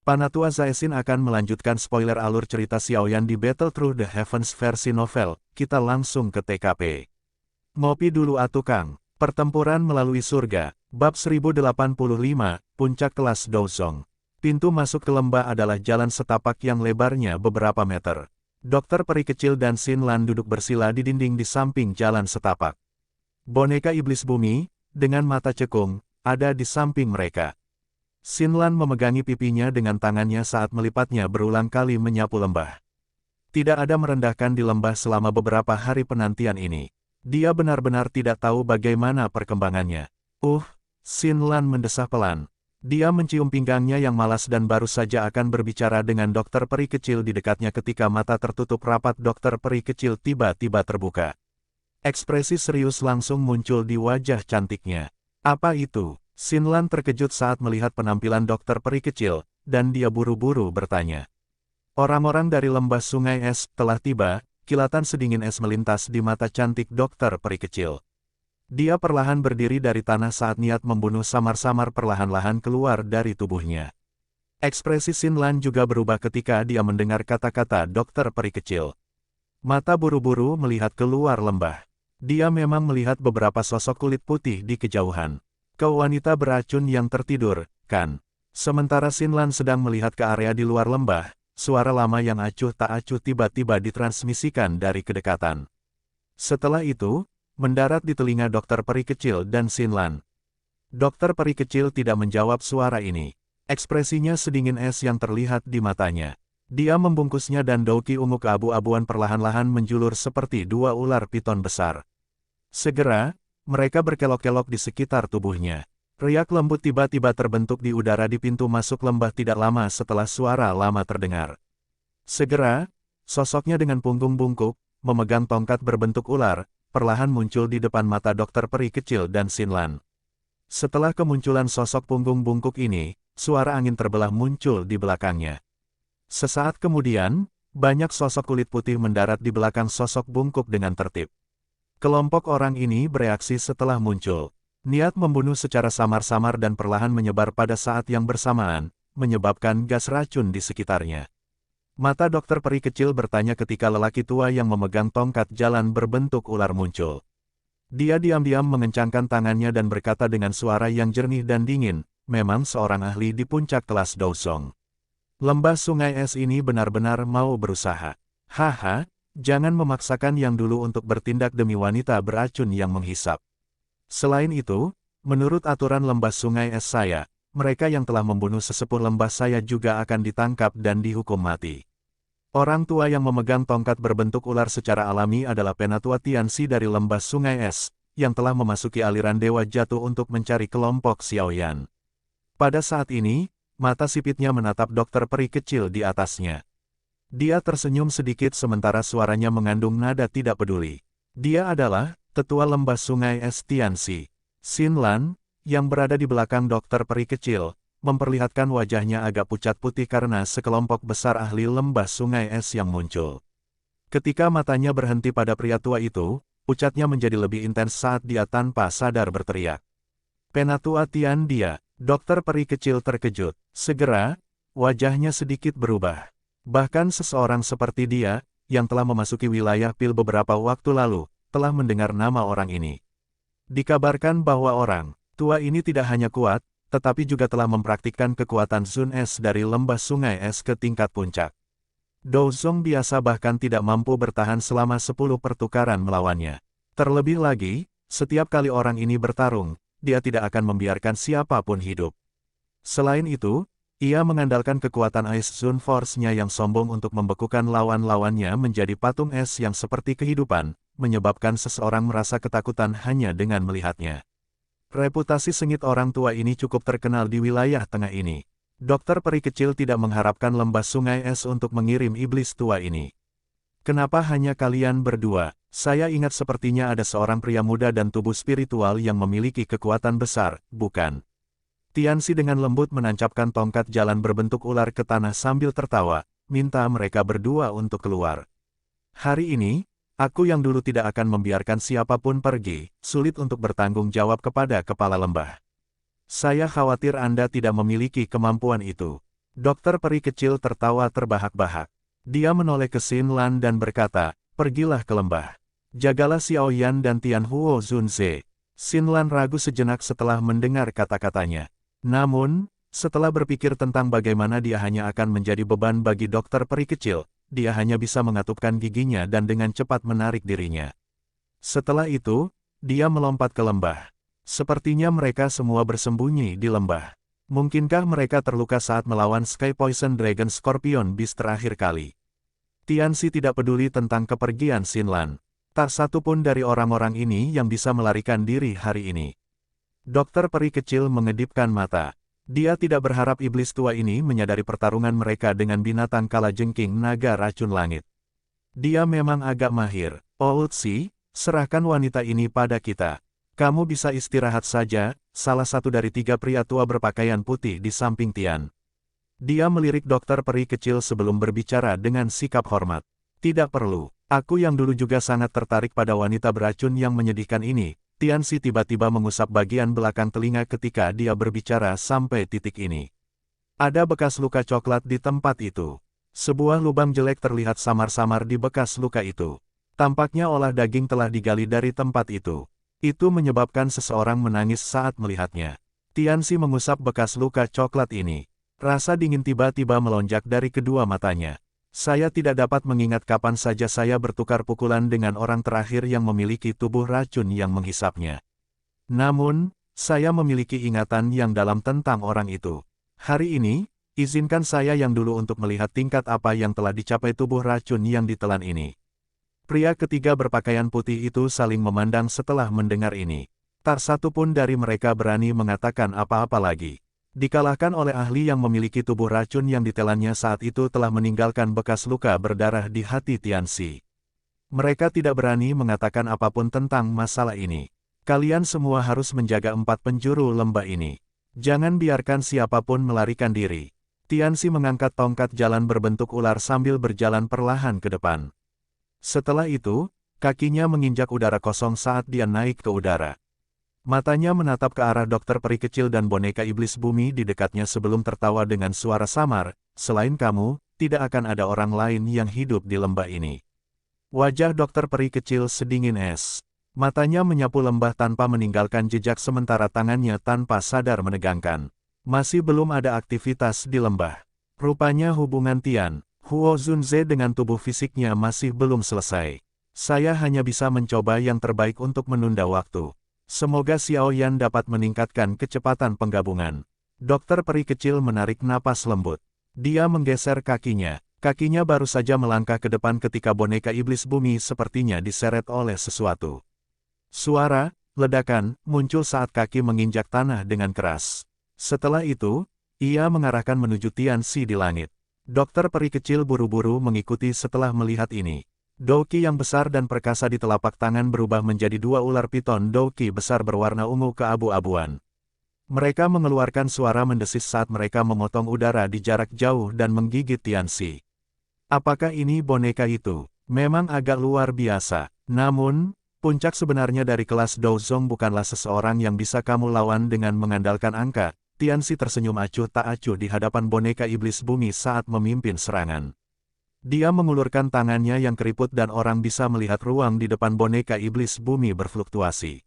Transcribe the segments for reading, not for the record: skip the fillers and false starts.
Panatua Zaesin akan melanjutkan spoiler alur cerita Xiaoyan di Battle Through the Heavens versi novel. Kita langsung ke TKP. Ngopi dulu atuh Kang. Pertempuran melalui surga. Bab 1085, Puncak Kelas Douzong. Pintu masuk ke lembah adalah jalan setapak yang lebarnya beberapa meter. Dokter peri kecil dan Xin Lan duduk bersila di dinding di samping jalan setapak. Boneka iblis bumi, dengan mata cekung, ada di samping mereka. Xin Lan memegangi pipinya dengan tangannya saat melipatnya berulang kali menyapu lembah. Tidak ada merendahkan di lembah selama beberapa hari penantian ini. Dia benar-benar tidak tahu bagaimana perkembangannya. Xin Lan mendesah pelan. Dia mencium pinggangnya yang malas dan baru saja akan berbicara dengan dokter peri kecil di dekatnya ketika mata tertutup rapat dokter peri kecil tiba-tiba terbuka. Ekspresi serius langsung muncul di wajah cantiknya. Apa itu? Xin Lan terkejut saat melihat penampilan dokter peri kecil, dan dia buru-buru bertanya. Orang-orang dari lembah sungai es telah tiba, kilatan sedingin es melintas di mata cantik dokter peri kecil. Dia perlahan berdiri dari tanah saat niat membunuh samar-samar perlahan-lahan keluar dari tubuhnya. Ekspresi Xin Lan juga berubah ketika dia mendengar kata-kata dokter peri kecil. Mata buru-buru melihat keluar lembah. Dia memang melihat beberapa sosok kulit putih di kejauhan. Kau wanita beracun yang tertidur, kan? Sementara Xin Lan sedang melihat ke area di luar lembah, suara lama yang acuh tak acuh tiba-tiba ditransmisikan dari kedekatan. Setelah itu, mendarat di telinga dokter peri kecil dan Xin Lan. Dokter peri kecil tidak menjawab suara ini. Ekspresinya sedingin es yang terlihat di matanya. Dia membungkusnya dan dauki ungu keabu-abuan perlahan-lahan menjulur seperti dua ular piton besar. Segera, mereka berkelok-kelok di sekitar tubuhnya. Riak lembut tiba-tiba terbentuk di udara di pintu masuk lembah tidak lama setelah suara lama terdengar. Segera, sosoknya dengan punggung bungkuk, memegang tongkat berbentuk ular, perlahan muncul di depan mata dokter peri kecil dan Xin Lan. Setelah kemunculan sosok punggung bungkuk ini, suara angin terbelah muncul di belakangnya. Sesaat kemudian, banyak sosok kulit putih mendarat di belakang sosok bungkuk dengan tertib. Kelompok orang ini bereaksi setelah muncul. Niat membunuh secara samar-samar dan perlahan menyebar pada saat yang bersamaan, menyebabkan gas racun di sekitarnya. Mata dokter peri kecil bertanya ketika lelaki tua yang memegang tongkat jalan berbentuk ular muncul. Dia diam-diam mengencangkan tangannya dan berkata dengan suara yang jernih dan dingin, memang seorang ahli di puncak kelas Douzong. Lembah sungai es ini benar-benar mau berusaha. Haha. Jangan memaksakan yang dulu untuk bertindak demi wanita beracun yang menghisap. Selain itu, menurut aturan lembah sungai es saya, mereka yang telah membunuh sesepuh lembah saya juga akan ditangkap dan dihukum mati. Orang tua yang memegang tongkat berbentuk ular secara alami adalah Penatua Tianxi dari lembah sungai es, yang telah memasuki aliran dewa jatuh untuk mencari kelompok Xiaoyan. Pada saat ini, mata sipitnya menatap dokter peri kecil di atasnya. Dia tersenyum sedikit sementara suaranya mengandung nada tidak peduli. Dia adalah tetua lembah sungai es Tianxi. Xin Lan, yang berada di belakang dokter peri kecil, memperlihatkan wajahnya agak pucat putih karena sekelompok besar ahli lembah sungai es yang muncul. Ketika matanya berhenti pada pria tua itu, pucatnya menjadi lebih intens saat dia tanpa sadar berteriak. Penatua Tian dia, dokter peri kecil terkejut. Segera, wajahnya sedikit berubah. Bahkan seseorang seperti dia, yang telah memasuki wilayah Pil beberapa waktu lalu, telah mendengar nama orang ini. Dikabarkan bahwa orang tua ini tidak hanya kuat, tetapi juga telah mempraktikkan kekuatan Zun Es dari lembah sungai es ke tingkat puncak. Douzong biasa bahkan tidak mampu bertahan selama 10 pertukaran melawannya. Terlebih lagi, setiap kali orang ini bertarung, dia tidak akan membiarkan siapapun hidup. Selain itu, ia mengandalkan kekuatan Ice Zone Force-nya yang sombong untuk membekukan lawan-lawannya menjadi patung es yang seperti kehidupan, menyebabkan seseorang merasa ketakutan hanya dengan melihatnya. Reputasi sengit orang tua ini cukup terkenal di wilayah tengah ini. Dokter peri kecil tidak mengharapkan lembah sungai es untuk mengirim iblis tua ini. Kenapa hanya kalian berdua? Saya ingat sepertinya ada seorang pria muda dan tubuh spiritual yang memiliki kekuatan besar, bukan? Tianxi dengan lembut menancapkan tongkat jalan berbentuk ular ke tanah sambil tertawa, minta mereka berdua untuk keluar. Hari ini, aku yang dulu tidak akan membiarkan siapapun pergi, sulit untuk bertanggung jawab kepada kepala lembah. Saya khawatir Anda tidak memiliki kemampuan itu. Dokter peri kecil tertawa terbahak-bahak. Dia menoleh ke Xin Lan dan berkata, pergilah ke lembah. Jagalah Xiao Yan dan Tian Huo Zunze. Xin Lan ragu sejenak setelah mendengar kata-katanya. Namun, setelah berpikir tentang bagaimana dia hanya akan menjadi beban bagi dokter peri kecil, dia hanya bisa mengatupkan giginya dan dengan cepat menarik dirinya. Setelah itu, dia melompat ke lembah. Sepertinya mereka semua bersembunyi di lembah. Mungkinkah mereka terluka saat melawan Sky Poison Dragon Scorpion Beast terakhir kali? Tianxi tidak peduli tentang kepergian Xin Lan. Tak satu pun dari orang-orang ini yang bisa melarikan diri hari ini. Dokter peri kecil mengedipkan mata. Dia tidak berharap iblis tua ini menyadari pertarungan mereka dengan binatang kalajengking naga racun langit. Dia memang agak mahir. Old Si, serahkan wanita ini pada kita. Kamu bisa istirahat saja, salah satu dari 3 pria tua berpakaian putih di samping Tian. Dia melirik dokter peri kecil sebelum berbicara dengan sikap hormat. Tidak perlu, aku yang dulu juga sangat tertarik pada wanita beracun yang menyedihkan ini. Tianxi tiba-tiba mengusap bagian belakang telinga ketika dia berbicara sampai titik ini. Ada bekas luka coklat di tempat itu. Sebuah lubang jelek terlihat samar-samar di bekas luka itu. Tampaknya olah daging telah digali dari tempat itu. Itu menyebabkan seseorang menangis saat melihatnya. Tianxi mengusap bekas luka coklat ini. Rasa dingin tiba-tiba melonjak dari kedua matanya. Saya tidak dapat mengingat kapan saja saya bertukar pukulan dengan orang terakhir yang memiliki tubuh racun yang menghisapnya. Namun, saya memiliki ingatan yang dalam tentang orang itu. Hari ini, izinkan saya yang dulu untuk melihat tingkat apa yang telah dicapai tubuh racun yang ditelan ini. Pria ketiga berpakaian putih itu saling memandang setelah mendengar ini. Tak satu pun dari mereka berani mengatakan apa-apa lagi. Dikalahkan oleh ahli yang memiliki tubuh racun yang ditelannya saat itu telah meninggalkan bekas luka berdarah di hati Tianxi. Mereka tidak berani mengatakan apapun tentang masalah ini. Kalian semua harus menjaga 4 penjuru lembah ini. Jangan biarkan siapapun melarikan diri. Tianxi mengangkat tongkat jalan berbentuk ular sambil berjalan perlahan ke depan. Setelah itu, kakinya menginjak udara kosong saat dia naik ke udara. Matanya menatap ke arah dokter peri kecil dan boneka iblis bumi di dekatnya sebelum tertawa dengan suara samar, selain kamu, tidak akan ada orang lain yang hidup di lembah ini. Wajah dokter peri kecil sedingin es. Matanya menyapu lembah tanpa meninggalkan jejak sementara tangannya tanpa sadar menegangkan. Masih belum ada aktivitas di lembah. Rupanya hubungan Tian Huo Zunze dengan tubuh fisiknya masih belum selesai. Saya hanya bisa mencoba yang terbaik untuk menunda waktu. Semoga Xiao Yan dapat meningkatkan kecepatan penggabungan. Dokter peri kecil menarik napas lembut. Dia menggeser kakinya. Kakinya baru saja melangkah ke depan ketika boneka iblis bumi sepertinya diseret oleh sesuatu. Suara ledakan muncul saat kaki menginjak tanah dengan keras. Setelah itu, ia mengarahkan menuju Tianxi di langit. Dokter peri kecil buru-buru mengikuti setelah melihat ini. Douki yang besar dan perkasa di telapak tangan berubah menjadi 2 ular piton douki besar berwarna ungu keabu-abuan. Mereka mengeluarkan suara mendesis saat mereka memotong udara di jarak jauh dan menggigit Tianxi. Apakah ini boneka itu? Memang agak luar biasa. Namun, puncak sebenarnya dari kelas Douzong bukanlah seseorang yang bisa kamu lawan dengan mengandalkan angka. Tianxi tersenyum acuh tak acuh di hadapan boneka iblis bumi saat memimpin serangan. Dia mengulurkan tangannya yang keriput dan orang bisa melihat ruang di depan boneka iblis bumi berfluktuasi.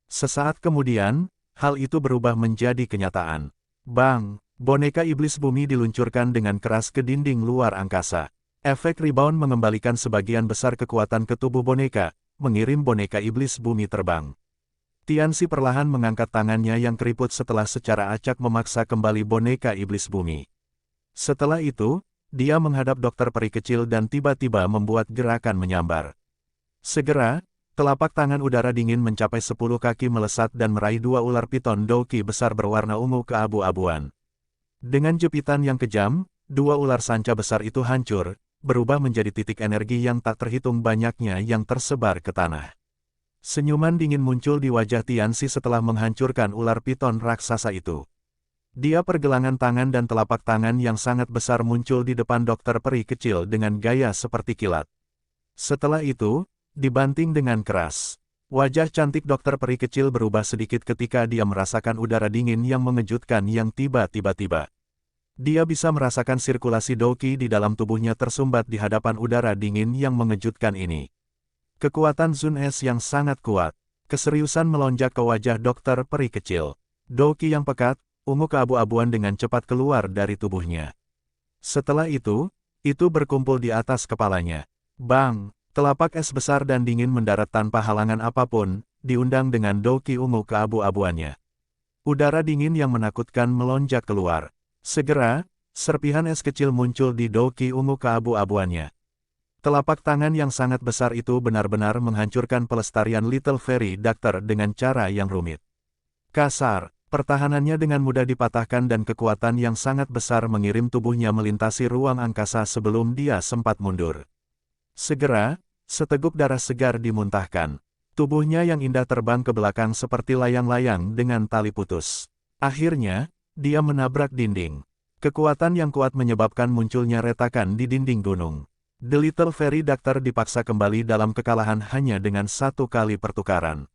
Sesaat kemudian, hal itu berubah menjadi kenyataan. Bang! Boneka iblis bumi diluncurkan dengan keras ke dinding luar angkasa. Efek rebound mengembalikan sebagian besar kekuatan ke tubuh boneka, mengirim boneka iblis bumi terbang. Tianxi perlahan mengangkat tangannya yang keriput setelah secara acak memaksa kembali boneka iblis bumi. Setelah itu, dia menghadap dokter peri kecil dan tiba-tiba membuat gerakan menyambar. Segera, telapak tangan udara dingin mencapai 10 kaki melesat dan meraih 2 ular piton douki besar berwarna ungu keabu-abuan. Dengan jepitan yang kejam, 2 ular sanca besar itu hancur, berubah menjadi titik energi yang tak terhitung banyaknya yang tersebar ke tanah. Senyuman dingin muncul di wajah Tianxi setelah menghancurkan ular piton raksasa itu. Dia pergelangan tangan dan telapak tangan yang sangat besar muncul di depan dokter peri kecil dengan gaya seperti kilat. Setelah itu, dibanting dengan keras. Wajah cantik dokter peri kecil berubah sedikit ketika dia merasakan udara dingin yang mengejutkan yang tiba-tiba. Dia bisa merasakan sirkulasi Doqi di dalam tubuhnya tersumbat di hadapan udara dingin yang mengejutkan ini. Kekuatan Zun Es yang sangat kuat. Keseriusan melonjak ke wajah dokter peri kecil. Doqi yang pekat, ungu keabu-abuan dengan cepat keluar dari tubuhnya. Setelah itu berkumpul di atas kepalanya. Bang! Telapak es besar dan dingin mendarat tanpa halangan apapun, diundang dengan Doqi ungu keabu-abuannya. Udara dingin yang menakutkan melonjak keluar. Segera, serpihan es kecil muncul di Doqi ungu keabu-abuannya. Telapak tangan yang sangat besar itu benar-benar menghancurkan pelestarian Little Fairy Doctor dengan cara yang rumit. Kasar, pertahanannya dengan mudah dipatahkan dan kekuatan yang sangat besar mengirim tubuhnya melintasi ruang angkasa sebelum dia sempat mundur. Segera, seteguk darah segar dimuntahkan. Tubuhnya yang indah terbang ke belakang seperti layang-layang dengan tali putus. Akhirnya, dia menabrak dinding. Kekuatan yang kuat menyebabkan munculnya retakan di dinding gunung. The Little Fairy Doctor dipaksa kembali dalam kekalahan hanya dengan satu kali pertukaran.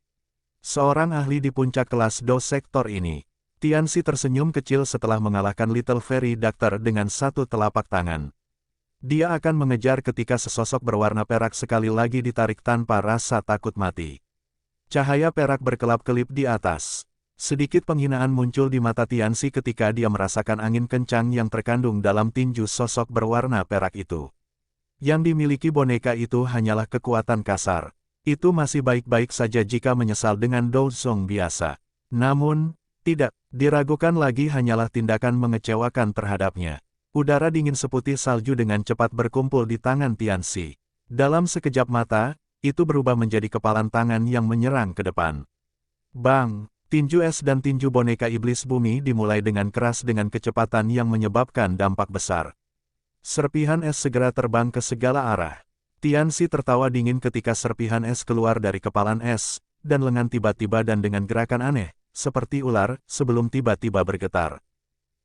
Seorang ahli di puncak kelas Do sektor ini. Tianxi tersenyum kecil setelah mengalahkan Little Fairy Doctor dengan satu telapak tangan. Dia akan mengejar ketika sesosok berwarna perak sekali lagi ditarik tanpa rasa takut mati. Cahaya perak berkelap-kelip di atas. Sedikit penghinaan muncul di mata Tianxi ketika dia merasakan angin kencang yang terkandung dalam tinju sosok berwarna perak itu. Yang dimiliki boneka itu hanyalah kekuatan kasar. Itu masih baik-baik saja jika menyesal dengan Douzong biasa. Namun, tidak, diragukan lagi hanyalah tindakan mengecewakan terhadapnya. Udara dingin seputih salju dengan cepat berkumpul di tangan Tianxi. Dalam sekejap mata, itu berubah menjadi kepalan tangan yang menyerang ke depan. Bang! Tinju es dan tinju boneka iblis bumi dimulai dengan keras dengan kecepatan yang menyebabkan dampak besar. Serpihan es segera terbang ke segala arah. Tianxi tertawa dingin ketika serpihan es keluar dari kepalan es, dan lengan tiba-tiba dan dengan gerakan aneh, seperti ular, sebelum tiba-tiba bergetar.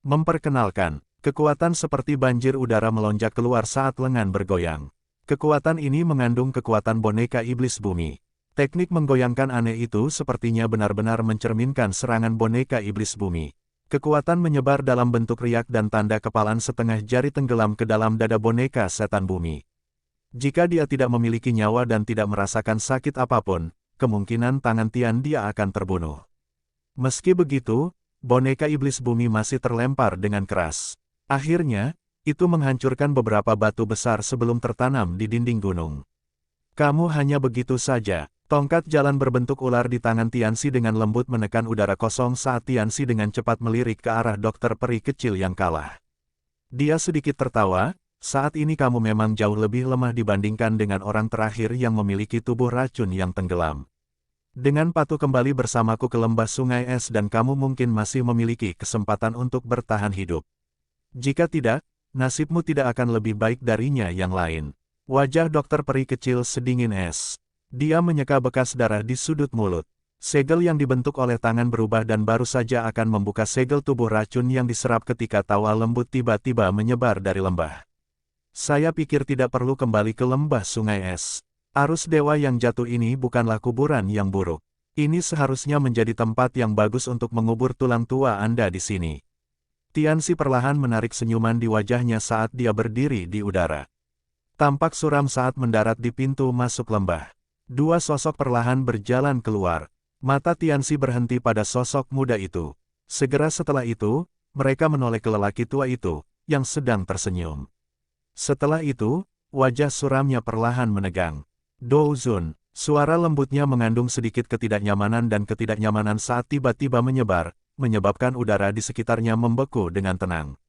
Memperkenalkan, kekuatan seperti banjir udara melonjak keluar saat lengan bergoyang. Kekuatan ini mengandung kekuatan boneka iblis bumi. Teknik menggoyangkan aneh itu sepertinya benar-benar mencerminkan serangan boneka iblis bumi. Kekuatan menyebar dalam bentuk riak dan tanda kepalan setengah jari tenggelam ke dalam dada boneka setan bumi. Jika dia tidak memiliki nyawa dan tidak merasakan sakit apapun, kemungkinan tangan Tian dia akan terbunuh. Meski begitu, boneka iblis bumi masih terlempar dengan keras. Akhirnya, itu menghancurkan beberapa batu besar sebelum tertanam di dinding gunung. Kamu hanya begitu saja. Tongkat jalan berbentuk ular di tangan Tianxi dengan lembut menekan udara kosong saat Tianxi dengan cepat melirik ke arah dokter peri kecil yang kalah. Dia sedikit tertawa, saat ini kamu memang jauh lebih lemah dibandingkan dengan orang terakhir yang memiliki tubuh racun yang tenggelam. Dengan patuh kembali bersamaku ke lembah sungai es dan kamu mungkin masih memiliki kesempatan untuk bertahan hidup. Jika tidak, nasibmu tidak akan lebih baik darinya yang lain. Wajah dokter peri kecil sedingin es. Dia menyeka bekas darah di sudut mulut. Segel yang dibentuk oleh tangan berubah dan baru saja akan membuka segel tubuh racun yang diserap ketika tawa lembut tiba-tiba menyebar dari lembah. Saya pikir tidak perlu kembali ke lembah sungai es. Arus dewa yang jatuh ini bukanlah kuburan yang buruk. Ini seharusnya menjadi tempat yang bagus untuk mengubur tulang tua Anda di sini. Tianxi perlahan menarik senyuman di wajahnya saat dia berdiri di udara. Tampak suram saat mendarat di pintu masuk lembah. Dua sosok perlahan berjalan keluar. Mata Tianxi berhenti pada sosok muda itu. Segera setelah itu, mereka menoleh ke lelaki tua itu, yang sedang tersenyum. Setelah itu, wajah suramnya perlahan menegang. Douzun, suara lembutnya mengandung sedikit ketidaknyamanan dan ketidaknyamanan saat tiba-tiba menyebar, menyebabkan udara di sekitarnya membeku dengan tenang.